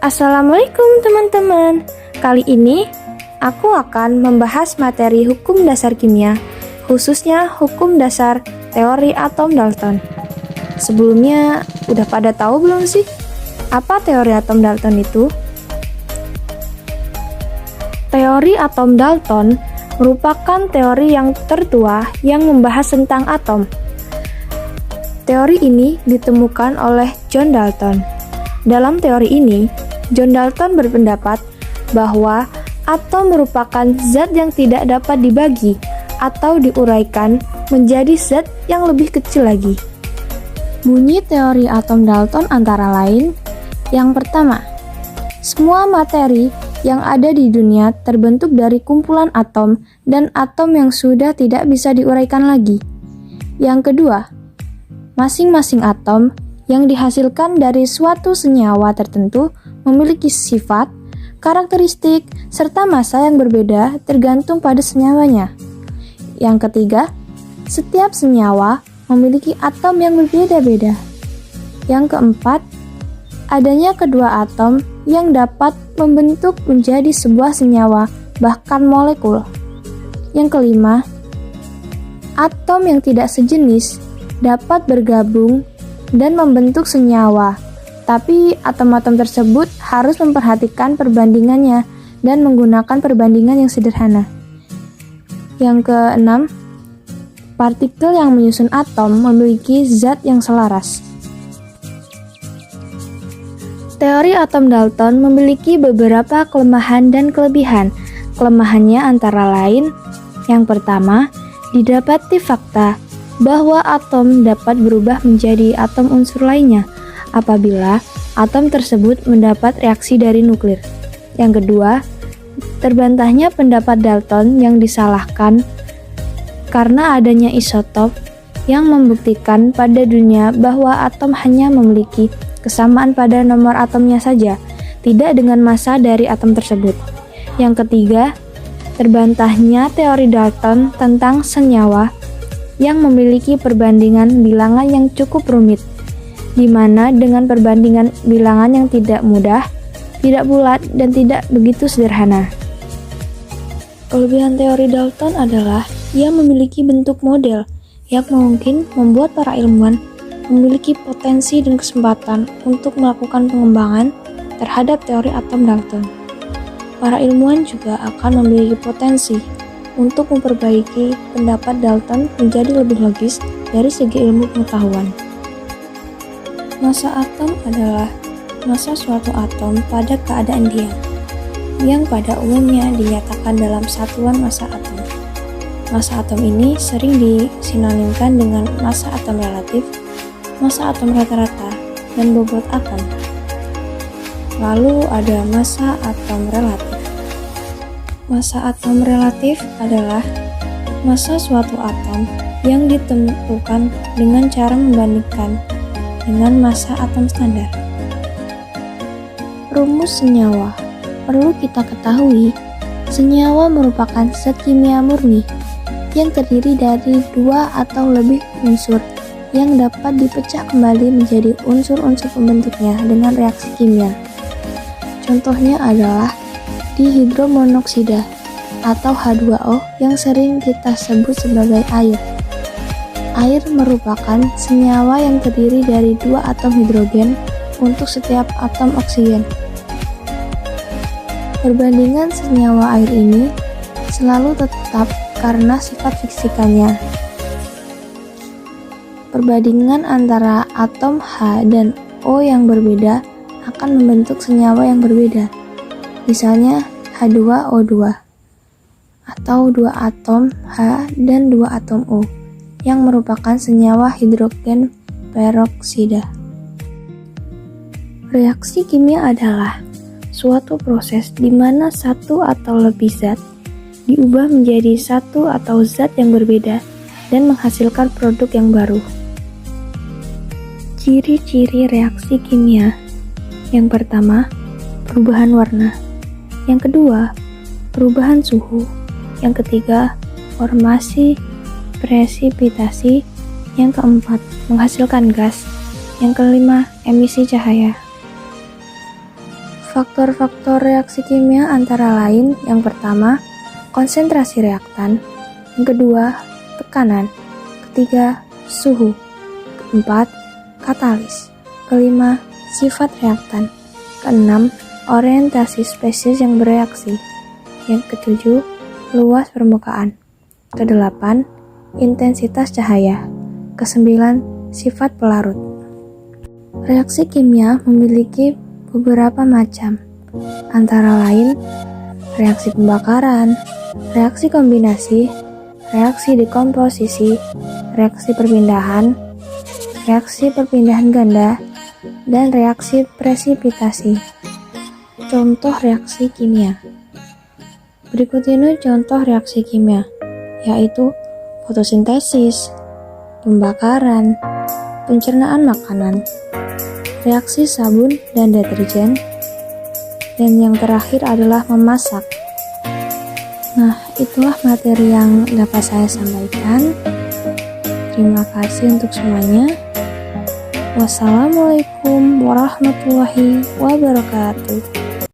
Assalamualaikum teman-teman. Kali ini aku akan membahas materi hukum dasar kimia, khususnya hukum dasar teori atom Dalton. Sebelumnya, udah pada tahu belum sih apa teori atom Dalton itu? Teori atom Dalton merupakan teori yang tertua yang membahas tentang atom. Teori ini ditemukan oleh John Dalton. Dalam teori ini, John Dalton berpendapat bahwa atom merupakan zat yang tidak dapat dibagi atau diuraikan menjadi zat yang lebih kecil lagi. Bunyi teori atom Dalton antara lain, yang pertama, semua materi yang ada di dunia terbentuk dari kumpulan atom dan atom yang sudah tidak bisa diuraikan lagi. Yang kedua, masing-masing atom yang dihasilkan dari suatu senyawa tertentu memiliki sifat, karakteristik, serta massa yang berbeda tergantung pada senyawanya. Yang ketiga, setiap senyawa memiliki atom yang berbeda-beda. Yang keempat, adanya kedua atom yang dapat membentuk menjadi sebuah senyawa, bahkan molekul. Yang kelima, atom yang tidak sejenis dapat bergabung dan membentuk senyawa, tapi atom-atom tersebut harus memperhatikan perbandingannya dan menggunakan perbandingan yang sederhana. Yang keenam, partikel yang menyusun atom memiliki zat yang selaras. Teori atom Dalton memiliki beberapa kelemahan dan kelebihan. Kelemahannya antara lain, yang pertama, didapati fakta bahwa atom dapat berubah menjadi atom unsur lainnya apabila atom tersebut mendapat reaksi dari nuklir. Yang kedua, terbantahnya pendapat Dalton yang disalahkan karena adanya isotop yang membuktikan pada dunia bahwa atom hanya memiliki kesamaan pada nomor atomnya saja, tidak dengan massa dari atom tersebut. Yang ketiga, terbantahnya teori Dalton tentang senyawa yang memiliki perbandingan bilangan yang cukup rumit, di mana dengan perbandingan bilangan yang tidak mudah, tidak bulat, dan tidak begitu sederhana. Kelebihan teori Dalton adalah ia memiliki bentuk model yang mungkin membuat para ilmuwan memiliki potensi dan kesempatan untuk melakukan pengembangan terhadap teori atom Dalton. Para ilmuwan juga akan memiliki potensi untuk memperbaiki pendapat Dalton menjadi lebih logis dari segi ilmu pengetahuan. Massa atom adalah massa suatu atom pada keadaan diam, yang pada umumnya dinyatakan dalam satuan massa atom. Massa atom ini sering disinonimkan dengan massa atom relatif, massa atom rata-rata, dan bobot atom. Lalu ada massa atom relatif. Massa atom relatif adalah massa suatu atom yang ditentukan dengan cara membandingkan dengan massa atom standar. Rumus senyawa. Perlu kita ketahui, senyawa merupakan zat kimia murni yang terdiri dari dua atau lebih unsur yang dapat dipecah kembali menjadi unsur-unsur pembentuknya dengan reaksi kimia. Contohnya adalah dihidromonoksida atau H2O yang sering kita sebut sebagai air. Air merupakan senyawa yang terdiri dari dua atom hidrogen untuk setiap atom oksigen. Perbandingan senyawa air ini selalu tetap karena sifat fisikanya. Perbandingan antara atom H dan O yang berbeda akan membentuk senyawa yang berbeda. Misalnya H2O2 atau dua atom H dan dua atom O yang merupakan senyawa hidrogen peroksida. Reaksi kimia adalah suatu proses di mana satu atau lebih zat diubah menjadi satu atau zat yang berbeda dan menghasilkan produk yang baru. Ciri-ciri reaksi kimia. Yang pertama, perubahan warna. Yang kedua, perubahan suhu. Yang ketiga, formasi presipitasi. Yang keempat, menghasilkan gas. Yang kelima, emisi cahaya. Faktor-faktor reaksi kimia antara lain yang pertama, konsentrasi reaktan, yang kedua, tekanan, ketiga, suhu, keempat, katalis, kelima, sifat reaktan, keenam, orientasi spesies yang bereaksi, yang ketujuh, luas permukaan, kedelapan, intensitas cahaya, kesembilan, sifat pelarut. Reaksi kimia memiliki beberapa macam, antara lain reaksi pembakaran, reaksi kombinasi, reaksi dekomposisi, reaksi perpindahan ganda, dan reaksi presipitasi. Contoh reaksi kimia. Berikut ini contoh reaksi kimia, yaitu fotosintesis, pembakaran, pencernaan makanan, reaksi sabun dan deterjen, dan yang terakhir adalah memasak. Nah, itulah materi yang dapat saya sampaikan. Terima kasih untuk semuanya. Wassalamualaikum warahmatullahi wabarakatuh.